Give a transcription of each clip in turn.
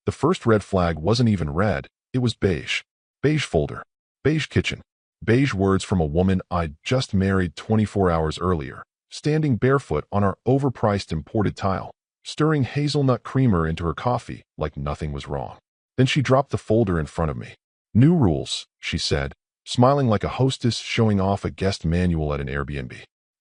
The first red flag wasn't even red, it was beige. Beige folder. Beige kitchen. Beige words from a woman I'd just married 24 hours earlier, standing barefoot on our overpriced imported tile, stirring hazelnut creamer into her coffee like nothing was wrong. Then she dropped the folder in front of me. New rules, she said, smiling like a hostess showing off a guest manual at an Airbnb.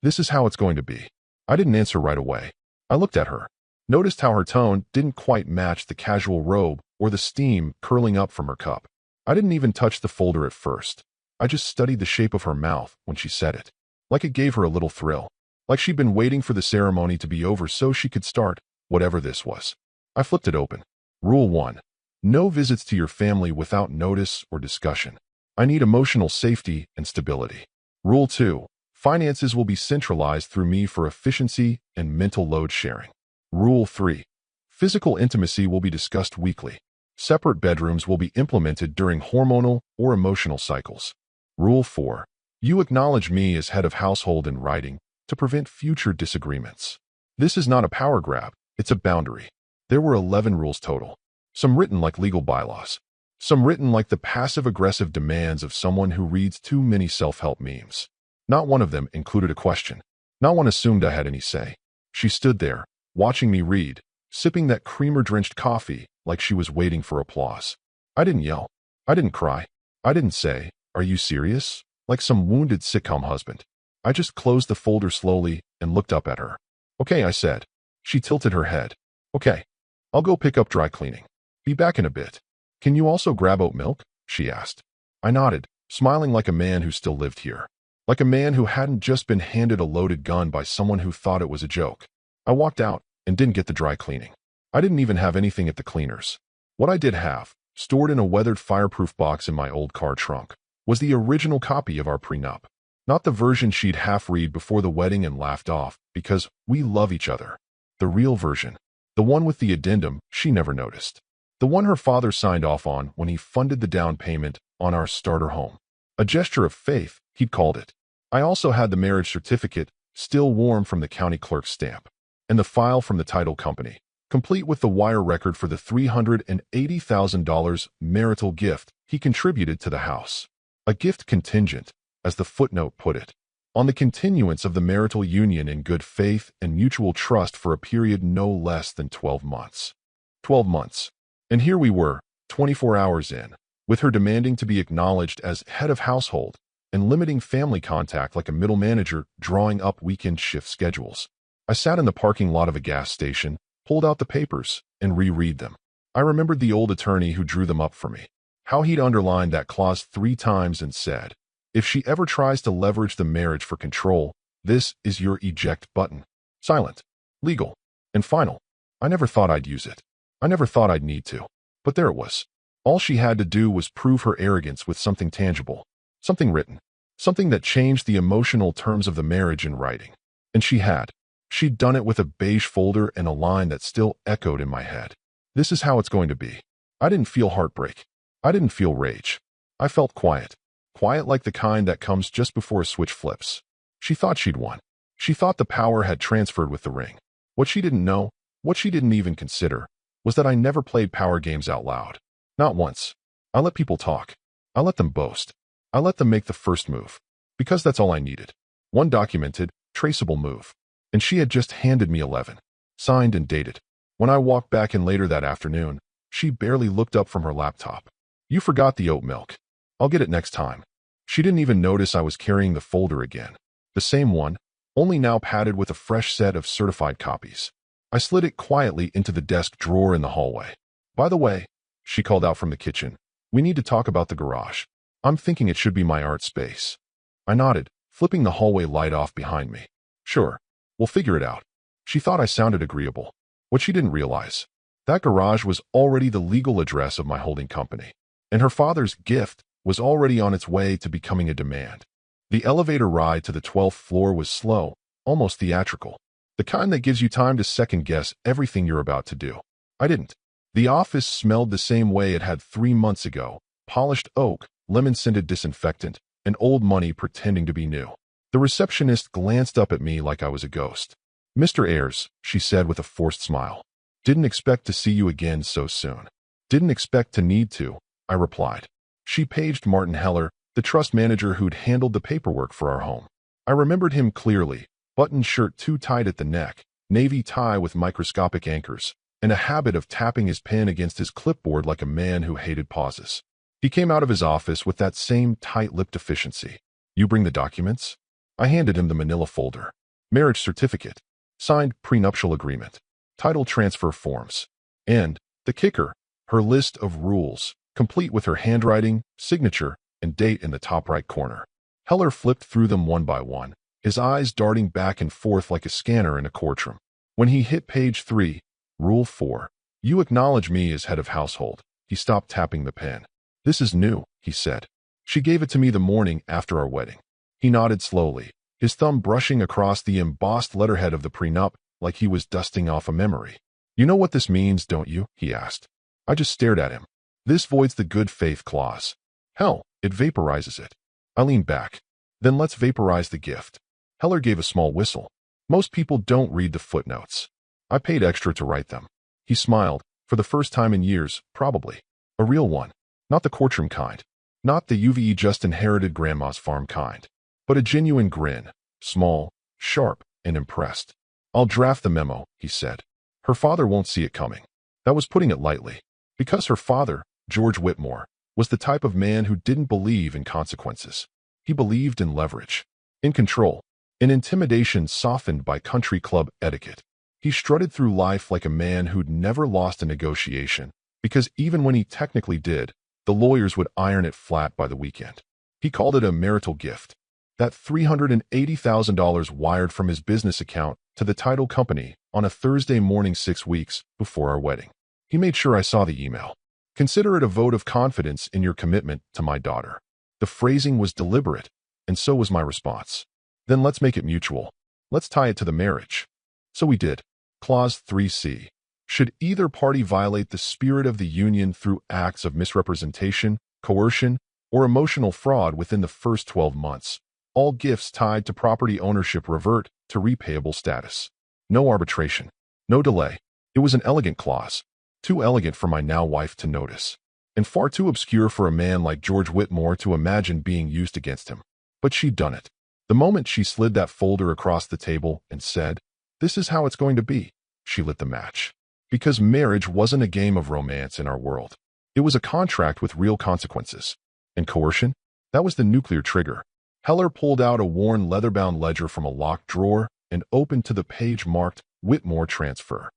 This is how it's going to be. I didn't answer right away. I looked at her, noticed how her tone didn't quite match the casual robe or the steam curling up from her cup. I didn't even touch the folder at first. I just studied the shape of her mouth when she said it, like it gave her a little thrill, like she'd been waiting for the ceremony to be over so she could start whatever this was. I flipped it open. Rule 1. No visits to your family without notice or discussion. I need emotional safety and stability. Rule 2. Finances will be centralized through me for efficiency and mental load sharing. Rule 3. Physical intimacy will be discussed weekly. Separate bedrooms will be implemented during hormonal or emotional cycles. Rule 4. You acknowledge me as head of household in writing to prevent future disagreements. This is not a power grab, it's a boundary. There were 11 rules total. Some written like legal bylaws. Some written like the passive-aggressive demands of someone who reads too many self-help memes. Not one of them included a question. Not one assumed I had any say. She stood there, watching me read, sipping that creamer-drenched coffee like she was waiting for applause. I didn't yell. I didn't cry. I didn't say, "Are you serious?" like some wounded sitcom husband. I just closed the folder slowly and looked up at her. "Okay," I said. She tilted her head. "Okay. I'll go pick up dry cleaning. Be back in a bit. Can you also grab oat milk?" she asked. I nodded, smiling like a man who still lived here. Like a man who hadn't just been handed a loaded gun by someone who thought it was a joke. I walked out and didn't get the dry cleaning. I didn't even have anything at the cleaners. What I did have, stored in a weathered fireproof box in my old car trunk, was the original copy of our prenup. Not the version she'd half-read before the wedding and laughed off because we love each other. The real version. The one with the addendum she never noticed. The one her father signed off on when he funded the down payment on our starter home. A gesture of faith, he'd called it. I also had the marriage certificate, still warm from the county clerk's stamp, and the file from the title company, complete with the wire record for the $380,000 marital gift he contributed to the house. A gift contingent, as the footnote put it, on the continuance of the marital union in good faith and mutual trust for a period no less than 12 months. 12 months. And here we were, 24 hours in, with her demanding to be acknowledged as head of household and limiting family contact like a middle manager drawing up weekend shift schedules. I sat in the parking lot of a gas station, pulled out the papers, and reread them. I remembered the old attorney who drew them up for me, how he'd underlined that clause 3 times and said, if she ever tries to leverage the marriage for control, this is your eject button. Silent, legal, and final. I never thought I'd use it. I never thought I'd need to. But there it was. All she had to do was prove her arrogance with something tangible, something written, something that changed the emotional terms of the marriage in writing. And she had. She'd done it with a beige folder and a line that still echoed in my head. This is how it's going to be. I didn't feel heartbreak. I didn't feel rage. I felt quiet. Quiet like the kind that comes just before a switch flips. She thought she'd won. She thought the power had transferred with the ring. What she didn't know, what she didn't even consider, was that I never played power games out loud. Not once. I let people talk. I let them boast. I let them make the first move. Because that's all I needed. One documented, traceable move. And she had just handed me 11. Signed and dated. When I walked back in later that afternoon, she barely looked up from her laptop. You forgot the oat milk. I'll get it next time. She didn't even notice I was carrying the folder again. The same one, only now padded with a fresh set of certified copies. I slid it quietly into the desk drawer in the hallway. By the way, she called out from the kitchen, we need to talk about the garage. I'm thinking it should be my art space. I nodded, flipping the hallway light off behind me. Sure, we'll figure it out. She thought I sounded agreeable. What she didn't realize, that garage was already the legal address of my holding company, and her father's gift was already on its way to becoming a demand. The elevator ride to the 12th floor was slow, almost theatrical, the kind that gives you time to second-guess everything you're about to do. I didn't. The office smelled the same way it had 3 months ago, polished oak, lemon-scented disinfectant, and old money pretending to be new. The receptionist glanced up at me like I was a ghost. "Mr. Ayers," she said with a forced smile. "Didn't expect to see you again so soon." Didn't expect to need to, I replied. She paged Martin Heller, the trust manager who'd handled the paperwork for our home. I remembered him clearly, buttoned shirt too tight at the neck, navy tie with microscopic anchors, and a habit of tapping his pen against his clipboard like a man who hated pauses. He came out of his office with that same tight-lipped efficiency. You bring the documents? I handed him the manila folder. Marriage certificate, signed prenuptial agreement, title transfer forms, and, the kicker, her list of rules, complete with her handwriting, signature, and date in the top right corner. Heller flipped through them one by one, his eyes darting back and forth like a scanner in a courtroom. When he hit page 3, Rule 4, you acknowledge me as head of household, he stopped tapping the pen. This is new, he said. She gave it to me the morning after our wedding. He nodded slowly, his thumb brushing across the embossed letterhead of the prenup like he was dusting off a memory. You know what this means, don't you? He asked. I just stared at him. This voids the good faith clause. Hell, it vaporizes it. I leaned back. Then let's vaporize the gift. Heller gave a small whistle. Most people don't read the footnotes. I paid extra to write them. He smiled, for the first time in years, probably. A real one. Not the courtroom kind. Not the UVE just inherited grandma's farm kind. But a genuine grin. Small, sharp, and impressed. I'll draft the memo, he said. Her father won't see it coming. That was putting it lightly. Because her father, George Whitmore, was the type of man who didn't believe in consequences. He believed in leverage, in control, in intimidation softened by country club etiquette. He strutted through life like a man who'd never lost a negotiation, because even when he technically did, the lawyers would iron it flat by the weekend. He called it a marital gift. That $380,000 wired from his business account to the title company on a Thursday morning 6 weeks before our wedding. He made sure I saw the email. Consider it a vote of confidence in your commitment to my daughter. The phrasing was deliberate, and so was my response. Then let's make it mutual. Let's tie it to the marriage. So we did. Clause 3C. Should either party violate the spirit of the union through acts of misrepresentation, coercion, or emotional fraud within the first 12 months, all gifts tied to property ownership revert to repayable status. No arbitration. No delay. It was an elegant clause. Too elegant for my now wife to notice. And far too obscure for a man like George Whitmore to imagine being used against him. But she'd done it. The moment she slid that folder across the table and said, "This is how it's going to be," she lit the match. Because marriage wasn't a game of romance in our world. It was a contract with real consequences. And coercion? That was the nuclear trigger. Heller pulled out a worn leather-bound ledger from a locked drawer and opened to the page marked Whitmore Transfer.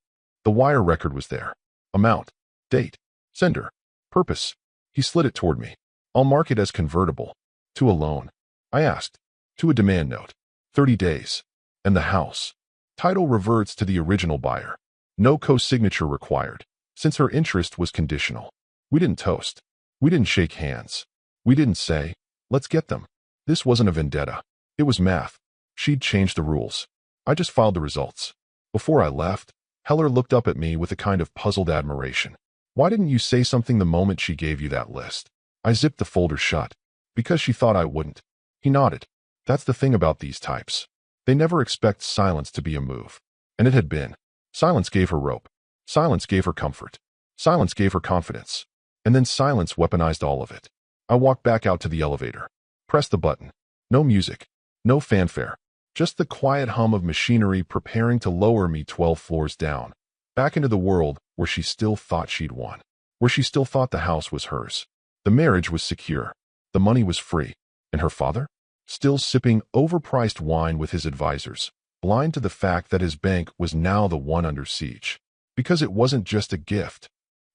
The wire record was there. Amount, date, sender, purpose. He slid it toward me. I'll mark it as convertible. To a loan. I asked. To a demand note. 30 days. And the house. Title reverts to the original buyer. No co-signature required, since her interest was conditional. We didn't toast. We didn't shake hands. We didn't say, let's get them. This wasn't a vendetta. It was math. She'd changed the rules. I just filed the results. Before I left, Heller looked up at me with a kind of puzzled admiration. Why didn't you say something the moment she gave you that list? I zipped the folder shut. Because she thought I wouldn't. He nodded. That's the thing about these types. They never expect silence to be a move. And it had been. Silence gave her rope. Silence gave her comfort. Silence gave her confidence. And then silence weaponized all of it. I walked back out to the elevator. Pressed the button. No music. No fanfare. Just the quiet hum of machinery preparing to lower me 12 floors down. Back into the world where she still thought she'd won. Where she still thought the house was hers. The marriage was secure. The money was free. And her father? Still sipping overpriced wine with his advisors, blind to the fact that his bank was now the one under siege. Because it wasn't just a gift.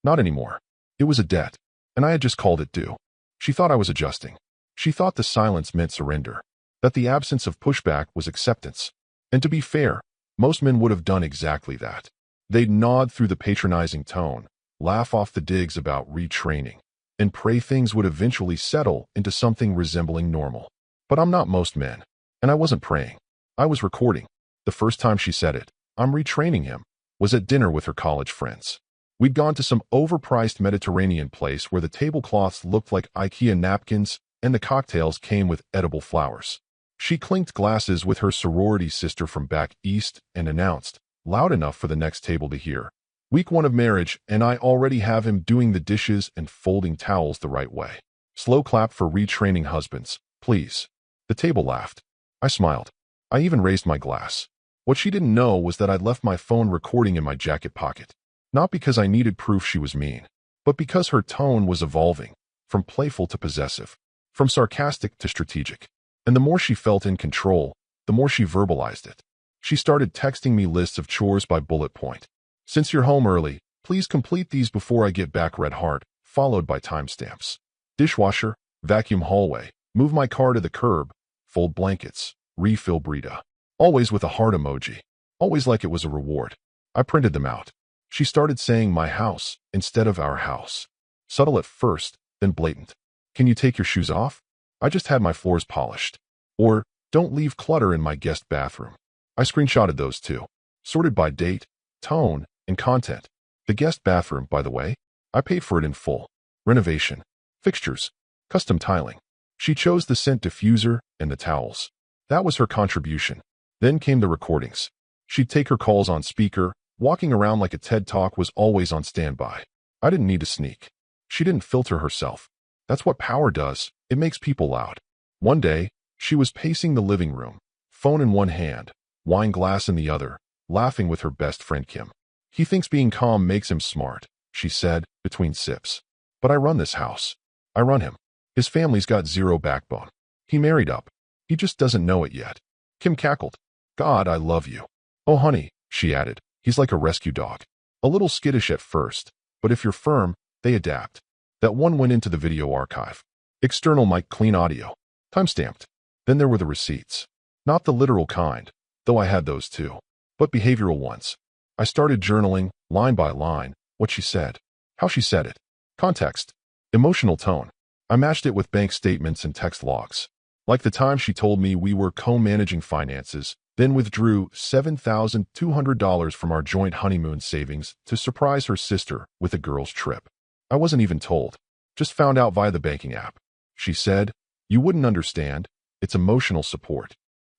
Not anymore. It was a debt. And I had just called it due. She thought I was adjusting. She thought the silence meant surrender. That the absence of pushback was acceptance. And to be fair, most men would have done exactly that. They'd nod through the patronizing tone, laugh off the digs about retraining, and pray things would eventually settle into something resembling normal. But I'm not most men. And I wasn't praying. I was recording. The first time she said it, I'm retraining him, was at dinner with her college friends. We'd gone to some overpriced Mediterranean place where the tablecloths looked like IKEA napkins and the cocktails came with edible flowers. She clinked glasses with her sorority sister from back east and announced, loud enough for the next table to hear, Week 1 of marriage, and I already have him doing the dishes and folding towels the right way. Slow clap for retraining husbands, please. The table laughed. I smiled. I even raised my glass. What she didn't know was that I'd left my phone recording in my jacket pocket. Not because I needed proof she was mean, but because her tone was evolving, from playful to possessive, from sarcastic to strategic. And the more she felt in control, the more she verbalized it. She started texting me lists of chores by bullet point. Since you're home early, please complete these before I get back, red heart, followed by timestamps. Dishwasher, vacuum hallway, move my car to the curb, fold blankets, refill Brita. Always with a heart emoji. Always like it was a reward. I printed them out. She started saying my house instead of our house. Subtle at first, then blatant. Can you take your shoes off? I just had my floors polished. Or, don't leave clutter in my guest bathroom. I screenshotted those too. Sorted by date, tone, and content. The guest bathroom, by the way, I paid for it in full. Renovation. Fixtures. Custom tiling. She chose the scent diffuser and the towels. That was her contribution. Then came the recordings. She'd take her calls on speaker, walking around like a TED Talk was always on standby. I didn't need to sneak. She didn't filter herself. That's what power does. It makes people loud. One day, she was pacing the living room, phone in one hand, wine glass in the other, laughing with her best friend Kim. He thinks being calm makes him smart, she said, between sips. But I run this house. I run him. His family's got zero backbone. He married up. He just doesn't know it yet. Kim cackled. God, I love you. Oh, honey, she added. He's like a rescue dog. A little skittish at first, but if you're firm, they adapt. That one went into the video archive. External mic, clean audio. Timestamped. Then there were the receipts. Not the literal kind, though I had those too, but behavioral ones. I started journaling, line by line, what she said, how she said it, context, emotional tone. I matched it with bank statements and text logs. Like the time she told me we were co-managing finances, then withdrew $7,200 from our joint honeymoon savings to surprise her sister with a girls' trip. I wasn't even told. Just found out via the banking app. She said, you wouldn't understand. It's emotional support.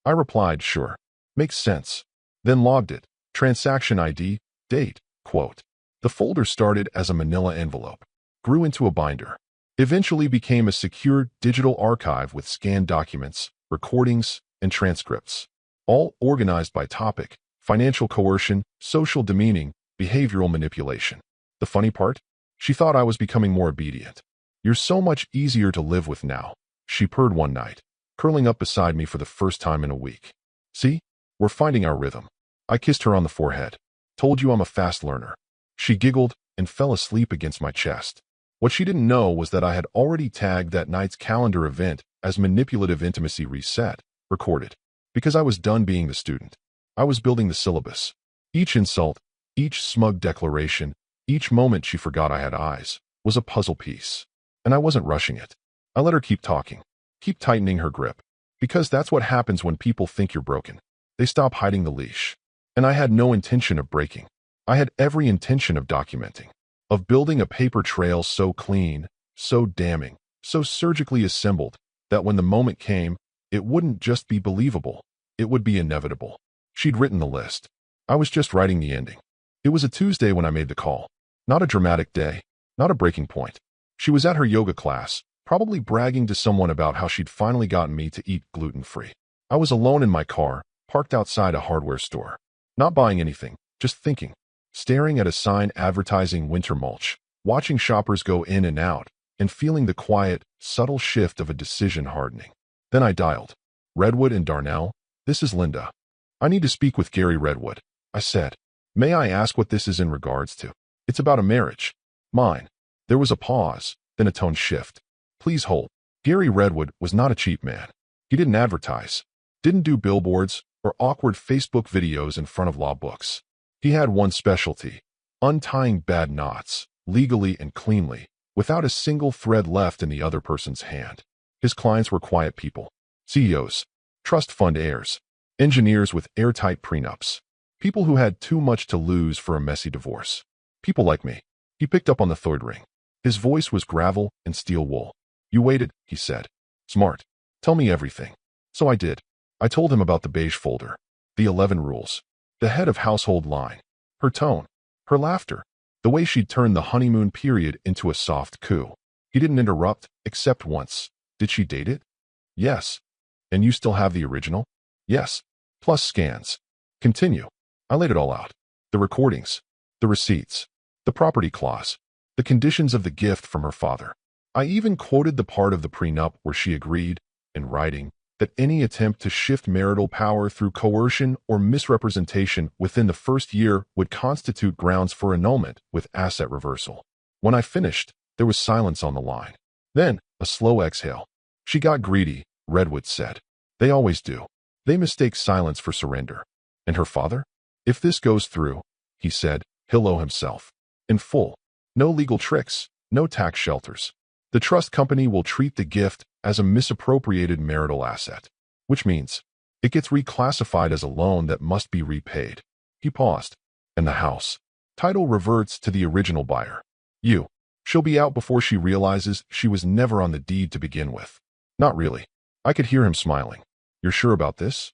I replied, sure. Makes sense. Then logged it. Transaction ID, date, quote. The folder started as a manila envelope, grew into a binder, eventually became a secure digital archive with scanned documents, recordings, and transcripts, all organized by topic: financial coercion, social demeaning, behavioral manipulation. The funny part? She thought I was becoming more obedient. You're so much easier to live with now, she purred one night, curling up beside me for the first time in a week. See? We're finding our rhythm. I kissed her on the forehead. Told you I'm a fast learner. She giggled and fell asleep against my chest. What she didn't know was that I had already tagged that night's calendar event as manipulative intimacy reset, recorded. Because I was done being the student. I was building the syllabus. Each insult, each smug declaration, each moment she forgot I had eyes, was a puzzle piece. And I wasn't rushing it. I let her keep talking, keep tightening her grip. Because that's what happens when people think you're broken. They stop hiding the leash. And I had no intention of breaking. I had every intention of documenting, of building a paper trail so clean, so damning, so surgically assembled, that when the moment came, it wouldn't just be believable, it would be inevitable. She'd written the list. I was just writing the ending. It was a Tuesday when I made the call. Not a dramatic day, not a breaking point. She was at her yoga class, probably bragging to someone about how she'd finally gotten me to eat gluten-free. I was alone in my car, parked outside a hardware store. Not buying anything, just thinking. Staring at a sign advertising winter mulch, watching shoppers go in and out, and feeling the quiet, subtle shift of a decision hardening. Then I dialed. Redwood and Darnell, this is Linda. I need to speak with Gary Redwood, I said. May I ask what this is in regards to? It's about a marriage. Mine. There was a pause, then a tone shift. Please hold. Gary Redwood was not a cheap man. He didn't advertise, didn't do billboards or awkward Facebook videos in front of law books. He had one specialty: untying bad knots, legally and cleanly, without a single thread left in the other person's hand. His clients were quiet people, CEOs, trust fund heirs, engineers with airtight prenups, people who had too much to lose for a messy divorce. People like me. He picked up on the third ring. His voice was gravel and steel wool. You waited, he said. Smart. Tell me everything. So I did. I told him about the beige folder, the 11 rules, the head of household line, her tone, Her laughter. The way she'd turned the honeymoon period into a soft coup. He didn't interrupt, except once. Did she date it? Yes. And you still have the original? Yes. Plus scans. Continue. I laid it all out. The recordings. The receipts. The property clause. The conditions of the gift from her father. I even quoted the part of the prenup where she agreed, in writing, that any attempt to shift marital power through coercion or misrepresentation within the first year would constitute grounds for annulment with asset reversal. When I finished, there was silence on the line. Then, a slow exhale. She got greedy, Redwood said. They always do. They mistake silence for surrender. And her father? If this goes through, he said, he'll owe himself. In full. No legal tricks, no tax shelters. The trust company will treat the gift as a misappropriated marital asset, which means it gets reclassified as a loan that must be repaid. He paused. And the house. Title reverts to the original buyer. She'll be out before she realizes she was never on the deed to begin with. Not really. I could hear him smiling. You're sure about this?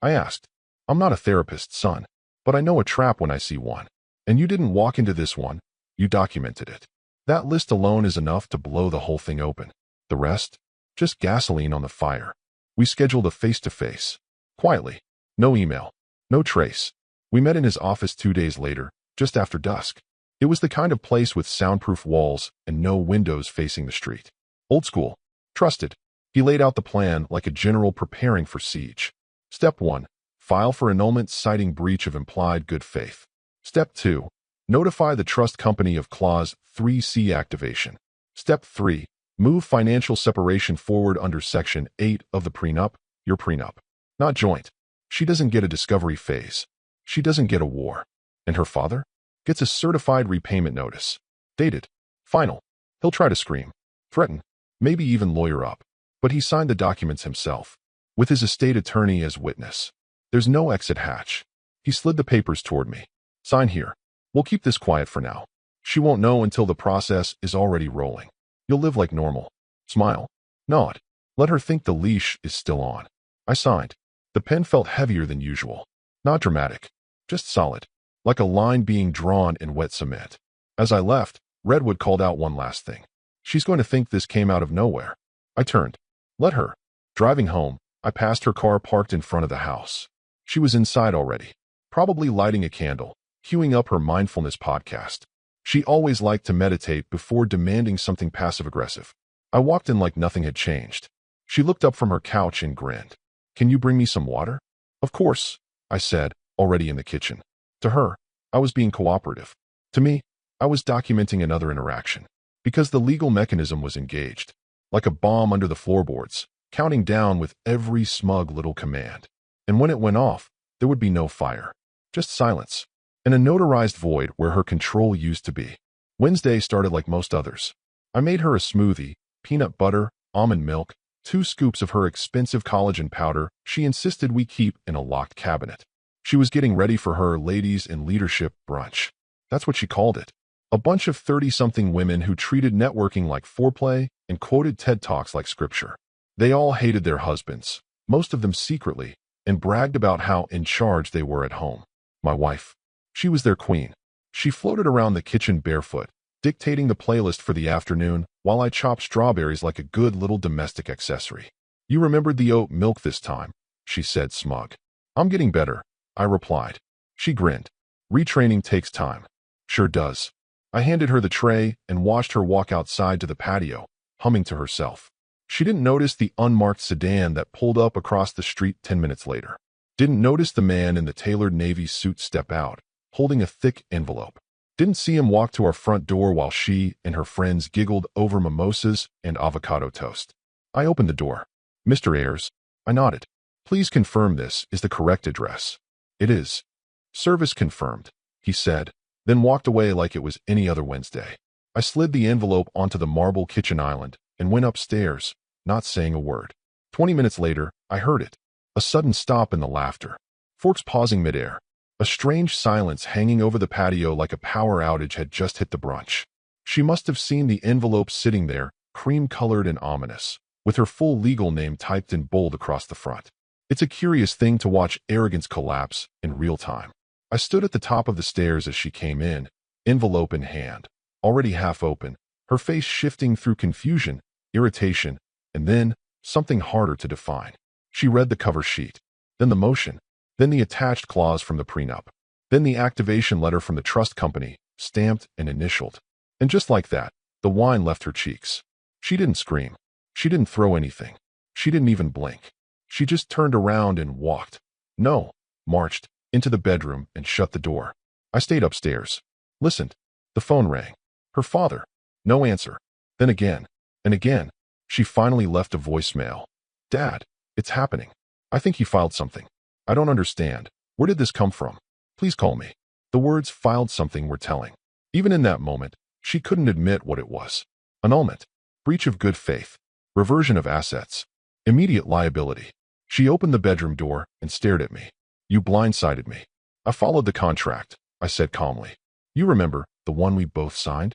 I asked. I'm not a therapist, son, but I know a trap when I see one. And you didn't walk into this one. You documented it. That list alone is enough to blow the whole thing open. The rest? Just gasoline on the fire. We scheduled a face-to-face. Quietly. No email. No trace. We met in his office 2 days later, just after dusk. It was the kind of place with soundproof walls and no windows facing the street. Old school. Trusted. He laid out the plan like a general preparing for siege. Step 1. File for annulment citing breach of implied good faith. Step 2. Notify the trust company of Clause 3C activation. Step 3. Move financial separation forward under Section 8 of the prenup, your prenup. Not joint. She doesn't get a discovery phase. She doesn't get a war. And her father? Gets a certified repayment notice. Dated. Final. He'll try to scream. Threaten. Maybe even lawyer up. But he signed the documents himself, with his estate attorney as witness. There's no exit hatch. He slid the papers toward me. Sign here. We'll keep this quiet for now. She won't know until the process is already rolling. You'll live like normal. Smile. Nod. Let her think the leash is still on. I signed. The pen felt heavier than usual. Not dramatic. Just solid. Like a line being drawn in wet cement. As I left, Redwood called out one last thing. She's going to think this came out of nowhere. I turned. Let her. Driving home, I passed her car parked in front of the house. She was inside already, probably lighting a candle, queuing up her mindfulness podcast. She always liked to meditate before demanding something passive-aggressive. I walked in like nothing had changed. She looked up from her couch and grinned. Can you bring me some water? Of course, I said, already in the kitchen. To her, I was being cooperative. To me, I was documenting another interaction. Because the legal mechanism was engaged. Like a bomb under the floorboards, counting down with every smug little command. And when it went off, there would be no fire. Just silence. And a notarized void where her control used to be. Wednesday started like most others. I made her a smoothie, peanut butter, almond milk, 2 scoops of her expensive collagen powder she insisted we keep in a locked cabinet. She was getting ready for her ladies in leadership brunch. That's what she called it. A bunch of 30-something women who treated networking like foreplay and quoted TED Talks like scripture. They all hated their husbands, most of them secretly, and bragged about how in charge they were at home. My wife. She was their queen. She floated around the kitchen barefoot, dictating the playlist for the afternoon while I chopped strawberries like a good little domestic accessory. You remembered the oat milk this time, she said smug. I'm getting better, I replied. She grinned. Retraining takes time. Sure does. I handed her the tray and watched her walk outside to the patio, humming to herself. She didn't notice the unmarked sedan that pulled up across the street 10 minutes later. Didn't notice the man in the tailored navy suit step out, holding a thick envelope. Didn't see him walk to our front door while she and her friends giggled over mimosas and avocado toast. I opened the door. Mr. Ayers. I nodded. Please confirm this is the correct address. It is. Service confirmed, he said, then walked away like it was any other Wednesday. I slid the envelope onto the marble kitchen island and went upstairs, not saying a word. 20 minutes later, I heard it. A sudden stop in the laughter. Forks pausing midair. A strange silence hanging over the patio like a power outage had just hit the brunch. She must have seen the envelope sitting there, cream-colored and ominous, with her full legal name typed in bold across the front. It's a curious thing to watch arrogance collapse in real time. I stood at the top of the stairs as she came in, envelope in hand, already half open, her face shifting through confusion, irritation, and then something harder to define. She read the cover sheet, then the motion, then the attached clause from the prenup, then the activation letter from the trust company, stamped and initialed. And just like that, the wine left her cheeks. She didn't scream. She didn't throw anything. She didn't even blink. She just turned around and walked. No, marched into the bedroom and shut the door. I stayed upstairs. Listened. The phone rang. Her father. No answer. Then again. And again. She finally left a voicemail. Dad, it's happening. I think he filed something. I don't understand. Where did this come from? Please call me. The words filed something were telling. Even in that moment, she couldn't admit what it was. Annulment. Breach of good faith. Reversion of assets. Immediate liability. She opened the bedroom door and stared at me. You blindsided me. I followed the contract, I said calmly. You remember, the one we both signed?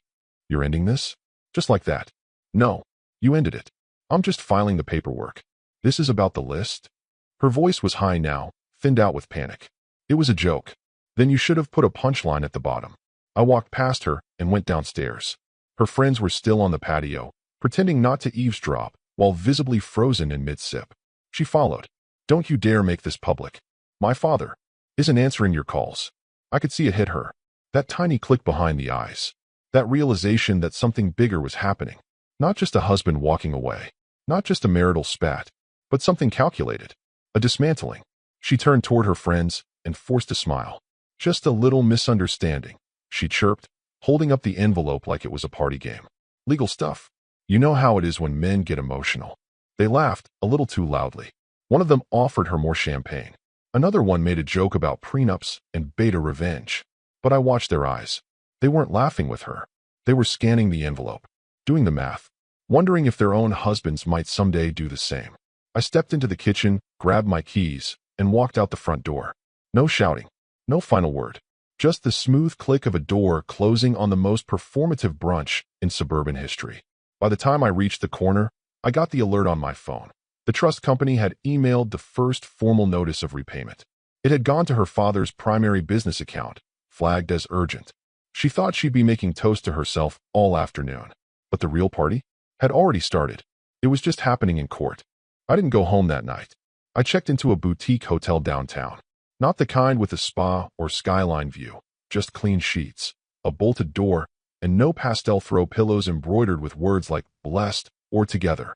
You're ending this? Just like that. No, you ended it. I'm just filing the paperwork. This is about the list? Her voice was high now, thinned out with panic. It was a joke. Then you should have put a punchline at the bottom. I walked past her and went downstairs. Her friends were still on the patio, pretending not to eavesdrop, while visibly frozen in mid-sip. She followed. Don't you dare make this public. My father isn't answering your calls. I could see it hit her. That tiny click behind the eyes. That realization that something bigger was happening. Not just a husband walking away. Not just a marital spat. But something calculated. A dismantling. She turned toward her friends and forced a smile. Just a little misunderstanding, she chirped, holding up the envelope like it was a party game. Legal stuff. You know how it is when men get emotional. They laughed, a little too loudly. One of them offered her more champagne. Another one made a joke about prenups and beta revenge. But I watched their eyes. They weren't laughing with her. They were scanning the envelope, doing the math, wondering if their own husbands might someday do the same. I stepped into the kitchen, grabbed my keys, and walked out the front door. No shouting. No final word. Just the smooth click of a door closing on the most performative brunch in suburban history. By the time I reached the corner, I got the alert on my phone. The trust company had emailed the first formal notice of repayment. It had gone to her father's primary business account, flagged as urgent. She thought she'd be making toast to herself all afternoon. But the real party had already started. It was just happening in court. I didn't go home that night. I checked into a boutique hotel downtown. Not the kind with a spa or skyline view, just clean sheets, a bolted door, and no pastel throw pillows embroidered with words like blessed or together.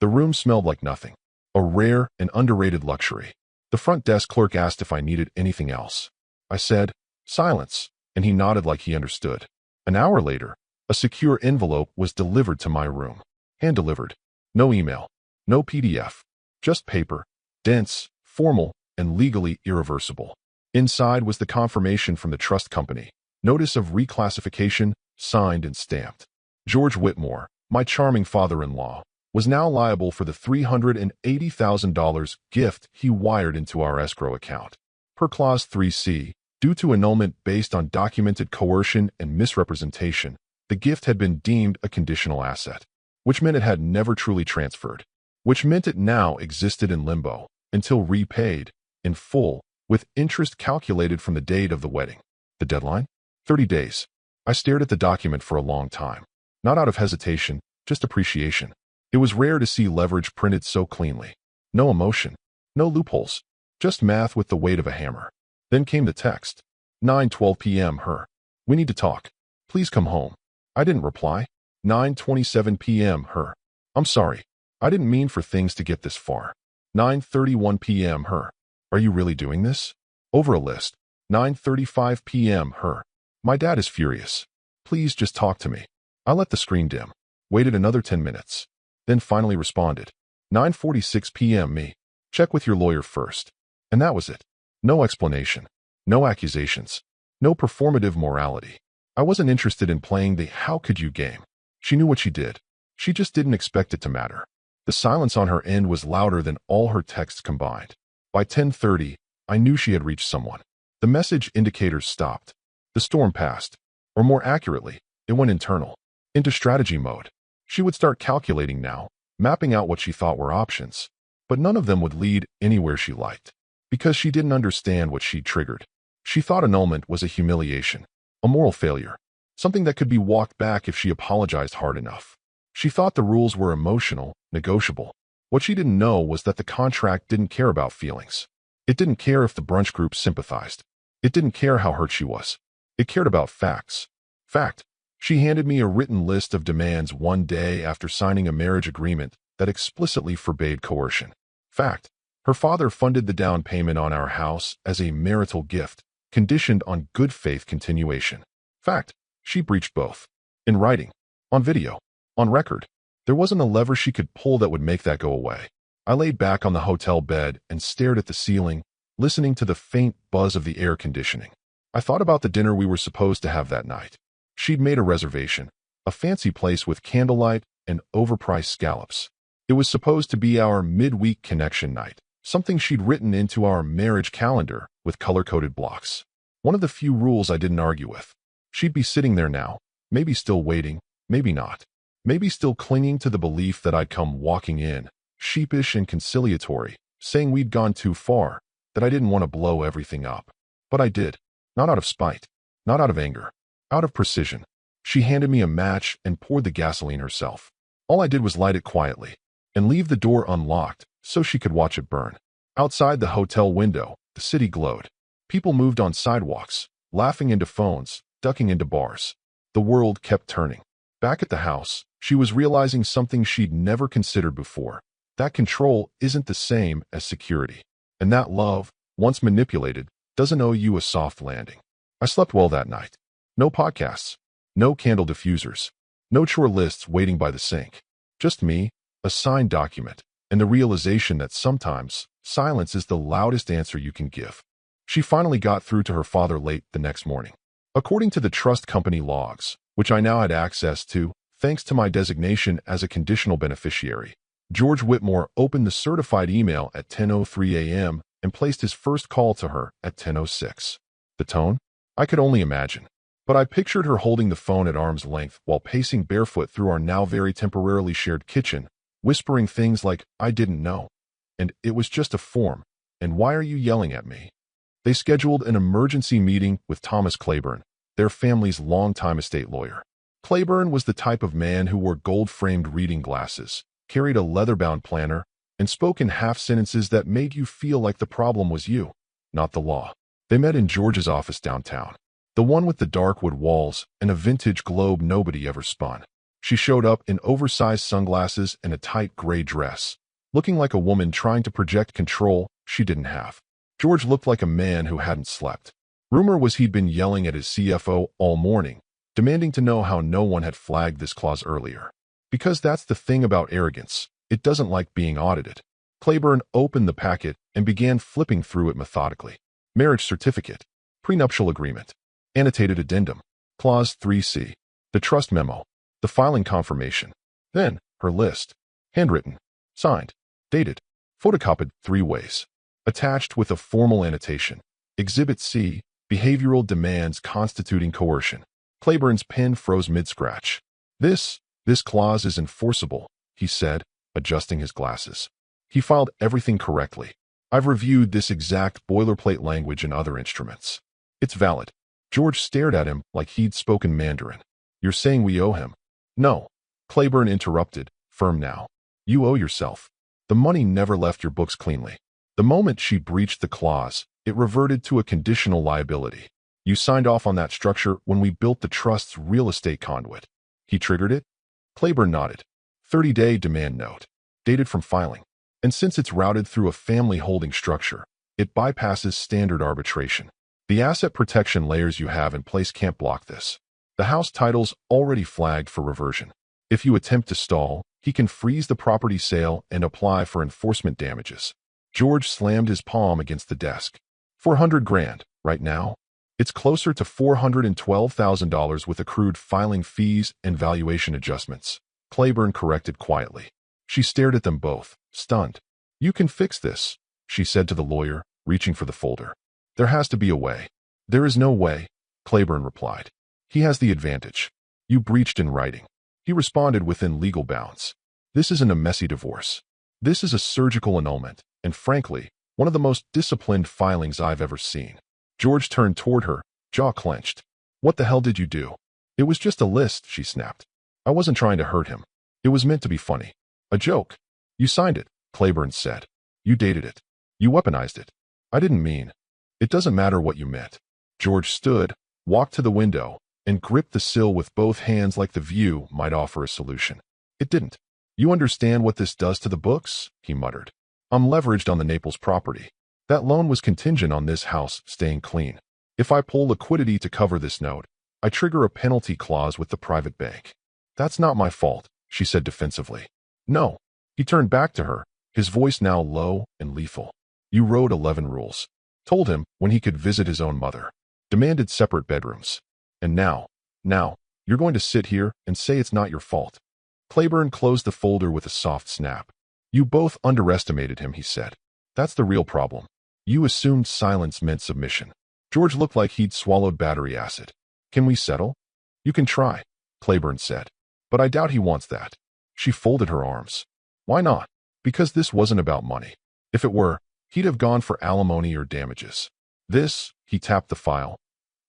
The room smelled like nothing, a rare and underrated luxury. The front desk clerk asked if I needed anything else. I said, silence, and he nodded like he understood. An hour later, a secure envelope was delivered to my room. Hand-delivered. No email. No PDF. Just paper. Dense, formal, and legally irreversible. Inside was the confirmation from the trust company. Notice of reclassification, signed and stamped. George Whitmore, my charming father-in-law, was now liable for the $380,000 gift he wired into our escrow account. Per Clause 3C, due to annulment based on documented coercion and misrepresentation, the gift had been deemed a conditional asset, which meant it had never truly transferred, which meant it now existed in limbo until repaid in full, with interest calculated from the date of the wedding. The deadline? 30 days. I stared at the document for a long time. Not out of hesitation, just appreciation. It was rare to see leverage printed so cleanly. No emotion. No loopholes. Just math with the weight of a hammer. Then came the text. 9:12 p.m. Her. We need to talk. Please come home. I didn't reply. 9:27 p.m. Her. I'm sorry. I didn't mean for things to get this far. 9:31 p.m. Her. Are you really doing this? Over a list. 9:35 p.m. Her. My dad is furious. Please just talk to me. I let the screen dim. Waited another 10 minutes. Then finally responded. 9:46 p.m. Me. Check with your lawyer first. And that was it. No explanation. No accusations. No performative morality. I wasn't interested in playing the how could you game. She knew what she did. She just didn't expect it to matter. The silence on her end was louder than all her texts combined. By 10:30, I knew she had reached someone. The message indicators stopped. The storm passed. Or more accurately, it went internal. Into strategy mode. She would start calculating now, mapping out what she thought were options. But none of them would lead anywhere she liked. Because she didn't understand what she'd triggered. She thought annulment was a humiliation, a moral failure, something that could be walked back if she apologized hard enough. She thought the rules were emotional, negotiable. What she didn't know was that the contract didn't care about feelings. It didn't care if the brunch group sympathized. It didn't care how hurt she was. It cared about facts. Fact. She handed me a written list of demands one day after signing a marriage agreement that explicitly forbade coercion. Fact. Her father funded the down payment on our house as a marital gift, conditioned on good faith continuation. Fact. She breached both. In writing. On video. On record. There wasn't a lever she could pull that would make that go away. I laid back on the hotel bed and stared at the ceiling, listening to the faint buzz of the air conditioning. I thought about the dinner we were supposed to have that night. She'd made a reservation, a fancy place with candlelight and overpriced scallops. It was supposed to be our midweek connection night, something she'd written into our marriage calendar with color-coded blocks. One of the few rules I didn't argue with. She'd be sitting there now, maybe still waiting, maybe not. Maybe still clinging to the belief that I'd come walking in, sheepish and conciliatory, saying we'd gone too far, that I didn't want to blow everything up. But I did. Not out of spite. Not out of anger. Out of precision. She handed me a match and poured the gasoline herself. All I did was light it quietly and leave the door unlocked so she could watch it burn. Outside the hotel window, the city glowed. People moved on sidewalks, laughing into phones, ducking into bars. The world kept turning. Back at the house, she was realizing something she'd never considered before. That control isn't the same as security. And that love, once manipulated, doesn't owe you a soft landing. I slept well that night. No podcasts. No candle diffusers. No chore lists waiting by the sink. Just me, a signed document, and the realization that sometimes silence is the loudest answer you can give. She finally got through to her father late the next morning. According to the trust company logs, which I now had access to, thanks to my designation as a conditional beneficiary, George Whitmore opened the certified email at 10:03 a.m. and placed his first call to her at 10:06. The tone? I could only imagine. But I pictured her holding the phone at arm's length while pacing barefoot through our now very temporarily shared kitchen, whispering things like, "I didn't know," and "It was just a form," and "Why are you yelling at me?" They scheduled an emergency meeting with Thomas Claiborne, their family's longtime estate lawyer. Claiborne was the type of man who wore gold-framed reading glasses, carried a leather-bound planner, and spoke in half-sentences that made you feel like the problem was you, not the law. They met in George's office downtown, the one with the dark wood walls and a vintage globe nobody ever spun. She showed up in oversized sunglasses and a tight gray dress, looking like a woman trying to project control she didn't have. George looked like a man who hadn't slept. Rumor was he'd been yelling at his CFO all morning, demanding to know how no one had flagged this clause earlier. Because that's the thing about arrogance, it doesn't like being audited. Claiborne opened the packet and began flipping through it methodically. Marriage certificate, prenuptial agreement, annotated addendum, clause 3C, the trust memo, the filing confirmation. Then, her list, handwritten, signed, dated, photocopied 3 ways, attached with a formal annotation. Exhibit C, behavioral demands constituting coercion. Claiborne's pen froze mid-scratch. This clause is enforceable, he said, adjusting his glasses. He filed everything correctly. I've reviewed this exact boilerplate language in other instruments. It's valid. George stared at him like he'd spoken Mandarin. You're saying we owe him? No. Claiborne interrupted, firm now. You owe yourself. The money never left your books cleanly. The moment she breached the clause, it reverted to a conditional liability. You signed off on that structure when we built the trust's real estate conduit. He triggered it? Claiborne nodded. 30-day demand note. Dated from filing. And since it's routed through a family holding structure, it bypasses standard arbitration. The asset protection layers you have in place can't block this. The house title's already flagged for reversion. If you attempt to stall, he can freeze the property sale and apply for enforcement damages. George slammed his palm against the desk. $400,000, right now? It's closer to $412,000 with accrued filing fees and valuation adjustments. Claiborne corrected quietly. She stared at them both, stunned. You can fix this, she said to the lawyer, reaching for the folder. There has to be a way. There is no way, Claiborne replied. He has the advantage. You breached in writing. He responded within legal bounds. This isn't a messy divorce. This is a surgical annulment, and frankly, one of the most disciplined filings I've ever seen. George turned toward her, jaw clenched. What the hell did you do? It was just a list, she snapped. I wasn't trying to hurt him. It was meant to be funny. A joke. You signed it, Claiborne said. You dated it. You weaponized it. I didn't mean. It doesn't matter what you meant. George stood, walked to the window, and gripped the sill with both hands like the view might offer a solution. It didn't. You understand what this does to the books? He muttered. I'm leveraged on the Naples property. That loan was contingent on this house staying clean. If I pull liquidity to cover this note, I trigger a penalty clause with the private bank. That's not my fault, she said defensively. No. He turned back to her, his voice now low and lethal. You wrote 11 rules. Told him when he could visit his own mother. Demanded separate bedrooms. And now, you're going to sit here and say it's not your fault. Claiborne closed the folder with a soft snap. You both underestimated him, he said. That's the real problem. You assumed silence meant submission. George looked like he'd swallowed battery acid. Can we settle? You can try, Claiborne said. But I doubt he wants that. She folded her arms. Why not? Because this wasn't about money. If it were, he'd have gone for alimony or damages. This, he tapped the file,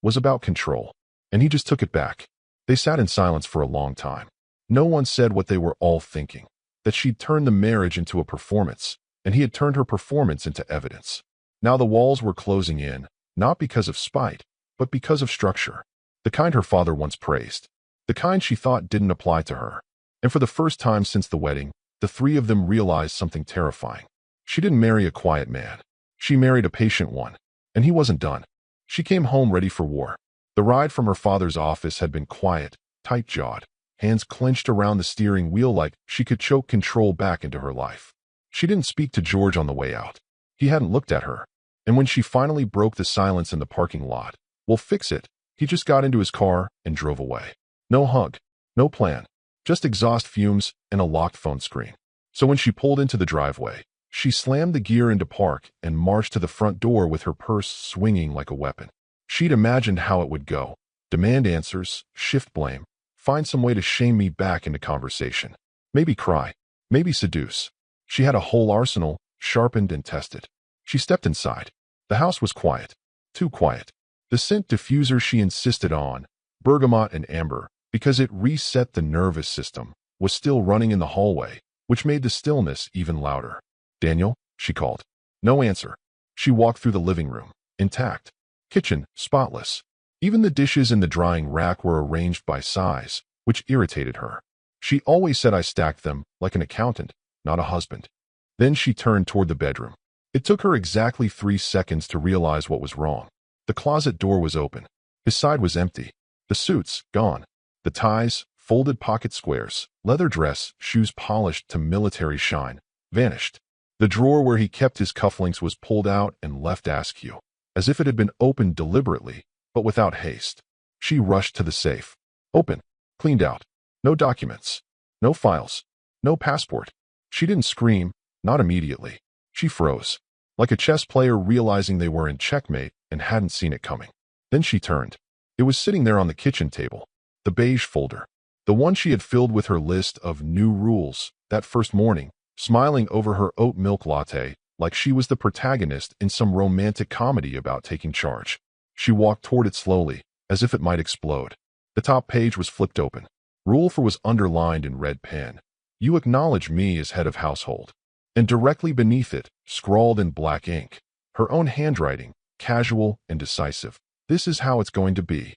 was about control. And he just took it back. They sat in silence for a long time. No one said what they were all thinking. That she'd turned the marriage into a performance, and he had turned her performance into evidence. Now the walls were closing in, not because of spite, but because of structure. The kind her father once praised. The kind she thought didn't apply to her. And for the first time since the wedding, the three of them realized something terrifying. She didn't marry a quiet man. She married a patient one. And he wasn't done. She came home ready for war. The ride from her father's office had been quiet, tight-jawed, hands clenched around the steering wheel like she could choke control back into her life. She didn't speak to George on the way out. He hadn't looked at her. And when she finally broke the silence in the parking lot, "We'll fix it," he just got into his car and drove away. No hug, no plan, just exhaust fumes and a locked phone screen. So when she pulled into the driveway, she slammed the gear into park and marched to the front door with her purse swinging like a weapon. She'd imagined how it would go. Demand answers, shift blame, find some way to shame me back into conversation. Maybe cry, maybe seduce. She had a whole arsenal, sharpened and tested. She stepped inside. The house was quiet. Too quiet. The scent diffuser she insisted on, bergamot and amber, because it reset the nervous system, was still running in the hallway, which made the stillness even louder. "Daniel?" she called. No answer. She walked through the living room, intact. Kitchen, spotless. Even the dishes in the drying rack were arranged by size, which irritated her. She always said I stacked them like an accountant, not a husband. Then she turned toward the bedroom. It took her exactly 3 seconds to realize what was wrong. The closet door was open. His side was empty. The suits, gone. The ties, folded pocket squares, leather dress, shoes polished to military shine, vanished. The drawer where he kept his cufflinks was pulled out and left askew, as if it had been opened deliberately, but without haste. She rushed to the safe. Open. Cleaned out. No documents. No files. No passport. She didn't scream, not immediately. She froze, like a chess player realizing they were in checkmate and hadn't seen it coming. Then she turned. It was sitting there on the kitchen table, the beige folder, the one she had filled with her list of new rules that first morning, smiling over her oat milk latte like she was the protagonist in some romantic comedy about taking charge. She walked toward it slowly, as if it might explode. The top page was flipped open. Rule 4 was underlined in red pen. You acknowledge me as head of household. And directly beneath it, scrawled in black ink, her own handwriting, casual and decisive. This is how it's going to be.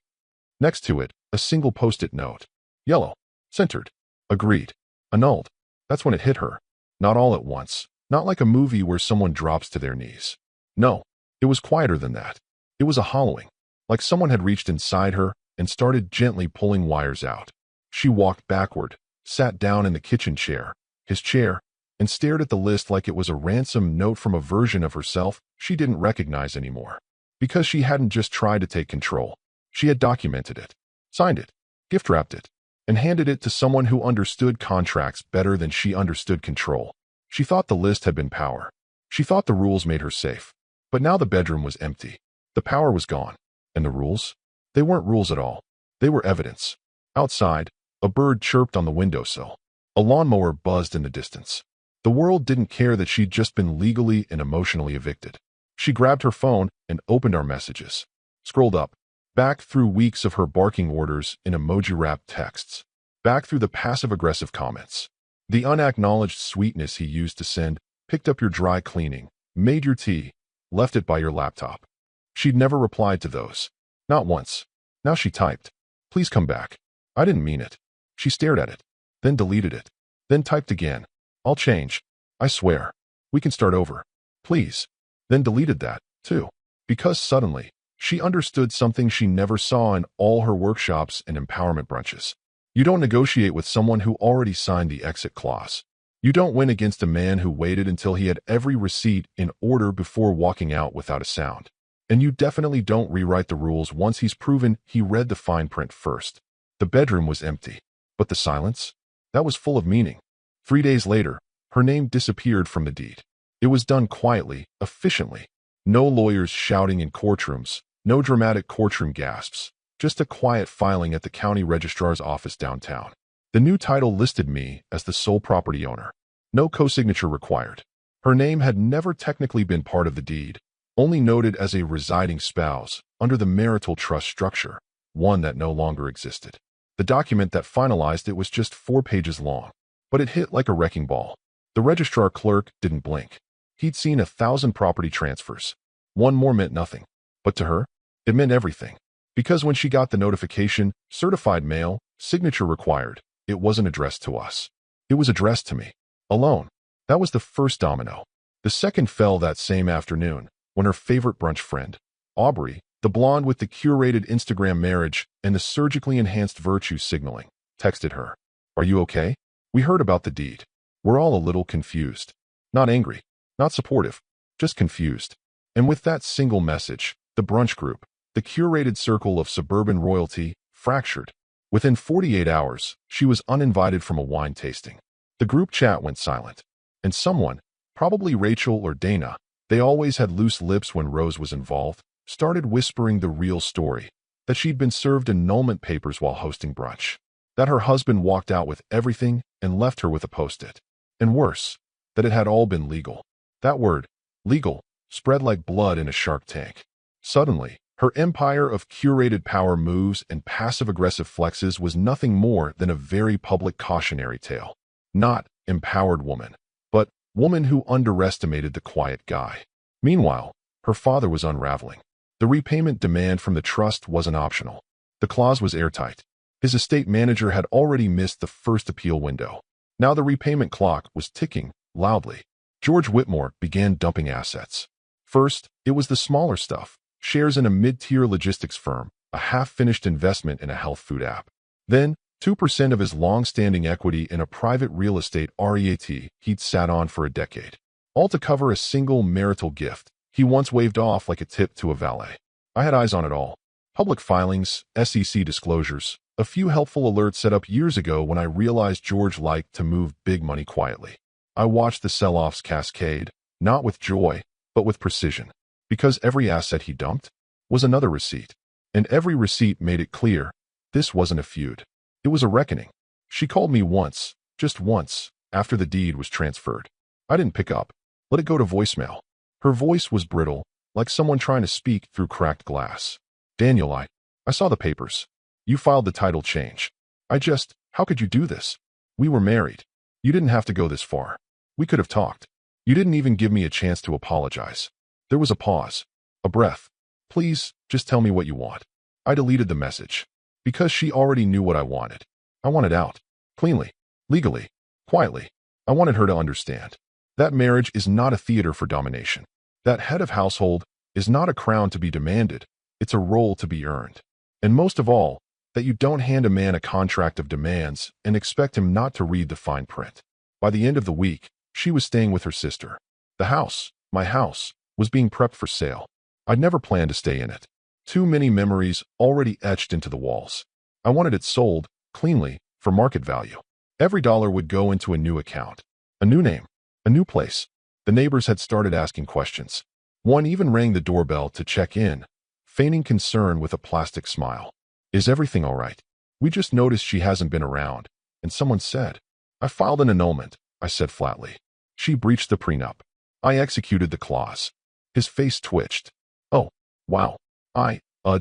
Next to it, a single post-it note. Yellow. Centered. Agreed. Annulled. That's when it hit her. Not all at once. Not like a movie where someone drops to their knees. No, it was quieter than that. It was a hollowing. Like someone had reached inside her and started gently pulling wires out. She walked backward, sat down in the kitchen chair, his chair, and stared at the list like it was a ransom note from a version of herself she didn't recognize anymore. Because she hadn't just tried to take control. She had documented it, signed it, gift-wrapped it, and handed it to someone who understood contracts better than she understood control. She thought the list had been power. She thought the rules made her safe. But now the bedroom was empty. The power was gone. And the rules? They weren't rules at all. They were evidence. Outside, a bird chirped on the windowsill. A lawnmower buzzed in the distance. The world didn't care that she'd just been legally and emotionally evicted. She grabbed her phone and opened our messages. Scrolled up. Back through weeks of her barking orders in emoji-wrapped texts. Back through the passive-aggressive comments. The unacknowledged sweetness he used to send, picked up your dry cleaning, made your tea, left it by your laptop. She'd never replied to those. Not once. Now she typed, "Please come back. I didn't mean it." She stared at it, then deleted it, then typed again, "I'll change. I swear. We can start over. Please." Then deleted that, too. Because suddenly, she understood something she never saw in all her workshops and empowerment brunches. You don't negotiate with someone who already signed the exit clause. You don't win against a man who waited until he had every receipt in order before walking out without a sound. And you definitely don't rewrite the rules once he's proven he read the fine print first. The bedroom was empty. But the silence? That was full of meaning. 3 days later, her name disappeared from the deed. It was done quietly, efficiently. No lawyers shouting in courtrooms, no dramatic courtroom gasps, just a quiet filing at the county registrar's office downtown. The new title listed me as the sole property owner. No co-signature required. Her name had never technically been part of the deed, only noted as a residing spouse under the marital trust structure, one that no longer existed. The document that finalized it was just 4 pages long, but it hit like a wrecking ball. The registrar clerk didn't blink. He'd seen 1,000 property transfers. One more meant nothing. But to her, it meant everything. Because when she got the notification, certified mail, signature required, it wasn't addressed to us. It was addressed to me. Alone. That was the first domino. The second fell that same afternoon, when her favorite brunch friend, Aubrey, the blonde with the curated Instagram marriage and the surgically enhanced virtue signaling, texted her. "Are you okay? We heard about the deed. We're all a little confused." Not angry, not supportive, just confused. And with that single message, the brunch group, the curated circle of suburban royalty, fractured. Within 48 hours, she was uninvited from a wine tasting. The group chat went silent. And someone, probably Rachel or Dana, they always had loose lips when Rose was involved, started whispering the real story, that she'd been served annulment papers while hosting brunch, that her husband walked out with everything and left her with a post-it, and worse, that it had all been legal. That word, legal, spread like blood in a shark tank. Suddenly, her empire of curated power moves and passive-aggressive flexes was nothing more than a very public cautionary tale. Not empowered woman, but woman who underestimated the quiet guy. Meanwhile, her father was unraveling. The repayment demand from the trust wasn't optional. The clause was airtight. His estate manager had already missed the first appeal window. Now the repayment clock was ticking loudly. George Whitmore began dumping assets. First, it was the smaller stuff, shares in a mid-tier logistics firm, a half-finished investment in a health food app. Then, 2% of his long-standing equity in a private real estate REIT he'd sat on for a decade. All to cover a single marital gift he once waved off like a tip to a valet. I had eyes on it all. Public filings, SEC disclosures, a few helpful alerts set up years ago when I realized George liked to move big money quietly. I watched the sell-offs cascade, not with joy, but with precision. Because every asset he dumped was another receipt. And every receipt made it clear, this wasn't a feud. It was a reckoning. She called me once, just once, after the deed was transferred. I didn't pick up. Let it go to voicemail. Her voice was brittle, like someone trying to speak through cracked glass. "Daniel, I saw the papers. You filed the title change. How could you do this? We were married. You didn't have to go this far. We could have talked. You didn't even give me a chance to apologize." There was a pause, a breath. "Please, just tell me what you want." I deleted the message. Because she already knew what I wanted. I wanted out. Cleanly. Legally. Quietly. I wanted her to understand. That marriage is not a theater for domination. That head of household is not a crown to be demanded. It's a role to be earned. And most of all, that you don't hand a man a contract of demands and expect him not to read the fine print. By the end of the week, she was staying with her sister. The house, my house, was being prepped for sale. I'd never planned to stay in it. Too many memories already etched into the walls. I wanted it sold, cleanly, for market value. Every dollar would go into a new account. A new name. A new place. The neighbors had started asking questions. One even rang the doorbell to check in, feigning concern with a plastic smile. "Is everything all right? We just noticed she hasn't been around." And someone said, "I filed an annulment," I said flatly. "She breached the prenup. I executed the clause." His face twitched. "Oh, wow.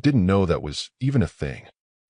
Didn't know that was even a thing.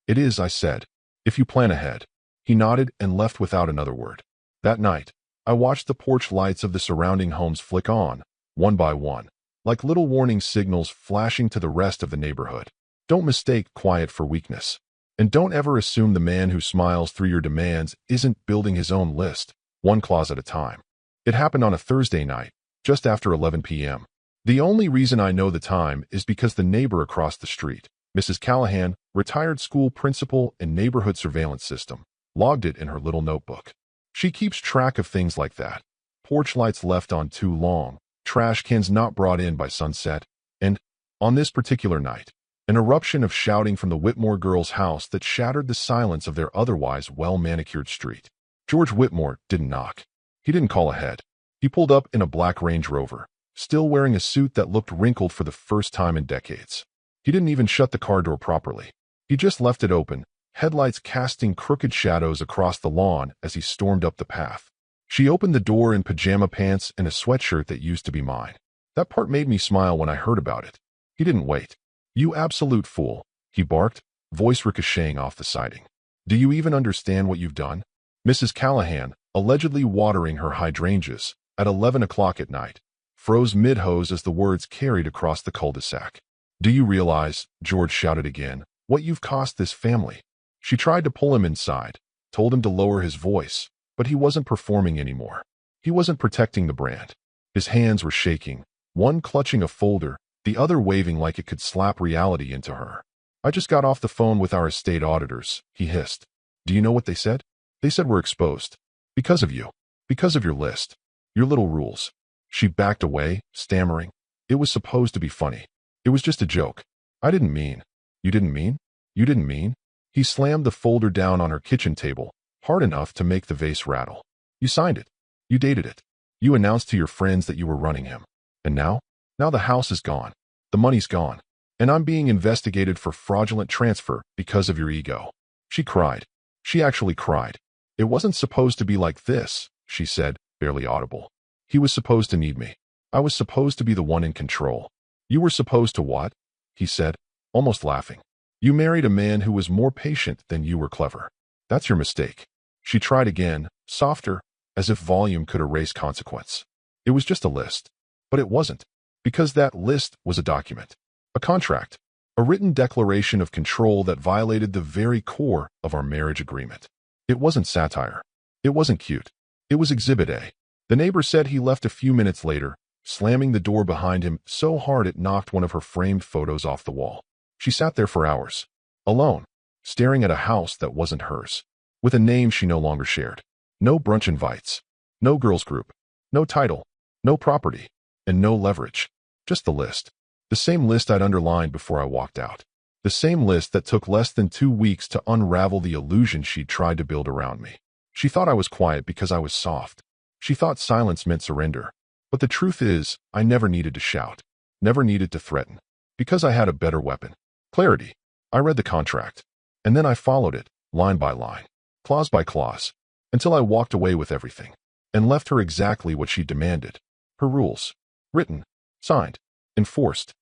It is, I said, if you plan ahead. He nodded and left without another word. That night, I watched the porch lights of the surrounding homes flick on, one by one, like little warning signals flashing to the rest of the neighborhood. Don't mistake quiet for weakness. And don't ever assume the man who smiles through your demands isn't building his own list, one clause at a time. It happened on a Thursday night, just after 11 p.m. The only reason I know the time is because the neighbor across the street, Mrs. Callahan, retired school principal and neighborhood surveillance system, logged it in her little notebook. She keeps track of things like that. Porch lights left on too long, trash cans not brought in by sunset, and, on this particular night, an eruption of shouting from the Whitmore girls' house that shattered the silence of their otherwise well-manicured street. George Whitmore didn't knock. He didn't call ahead. He pulled up in a black Range Rover, still wearing a suit that looked wrinkled for the first time in decades. He didn't even shut the car door properly. He just left it open, headlights casting crooked shadows across the lawn as he stormed up the path. She opened the door in pajama pants and a sweatshirt that used to be mine. That part made me smile when I heard about it. He didn't wait. You absolute fool, he barked, voice ricocheting off the siding. Do you even understand what you've done? Mrs. Callahan, allegedly watering her hydrangeas, at 11 o'clock at night, froze mid-hose as the words carried across the cul-de-sac. Do you realize, George shouted again, what you've cost this family? She tried to pull him inside, told him to lower his voice, but he wasn't performing anymore. He wasn't protecting the brand. His hands were shaking, one clutching a folder, the other waving like it could slap reality into her. I just got off the phone with our estate auditors, he hissed. Do you know what they said? They said we're exposed. Because of you. Because of your list. Your little rules. She backed away, stammering. It was supposed to be funny. It was just a joke. I didn't mean. You didn't mean? You didn't mean? He slammed the folder down on her kitchen table, hard enough to make the vase rattle. You signed it. You dated it. You announced to your friends that you were running him. And now? Now the house is gone. The money's gone. And I'm being investigated for fraudulent transfer because of your ego. She cried. She actually cried. It wasn't supposed to be like this, she said, barely audible. He was supposed to need me. I was supposed to be the one in control. You were supposed to what? He said, almost laughing. You married a man who was more patient than you were clever. That's your mistake. She tried again, softer, as if volume could erase consequence. It was just a list. But it wasn't. Because that list was a document. A contract. A written declaration of control that violated the very core of our marriage agreement. It wasn't satire. It wasn't cute. It was Exhibit A. The neighbor said he left a few minutes later, slamming the door behind him so hard it knocked one of her framed photos off the wall. She sat there for hours, alone, staring at a house that wasn't hers, with a name she no longer shared. No brunch invites. No girls group. No title. No property. And no leverage. Just the list. The same list I'd underlined before I walked out. The same list that took less than 2 weeks to unravel the illusion she'd tried to build around me. She thought I was quiet because I was soft. She thought silence meant surrender. But the truth is, I never needed to shout. Never needed to threaten. Because I had a better weapon. Clarity. I read the contract. And then I followed it, line by line, clause by clause, until I walked away with everything. And left her exactly what she demanded. Her rules. Written. Signed. Enforced.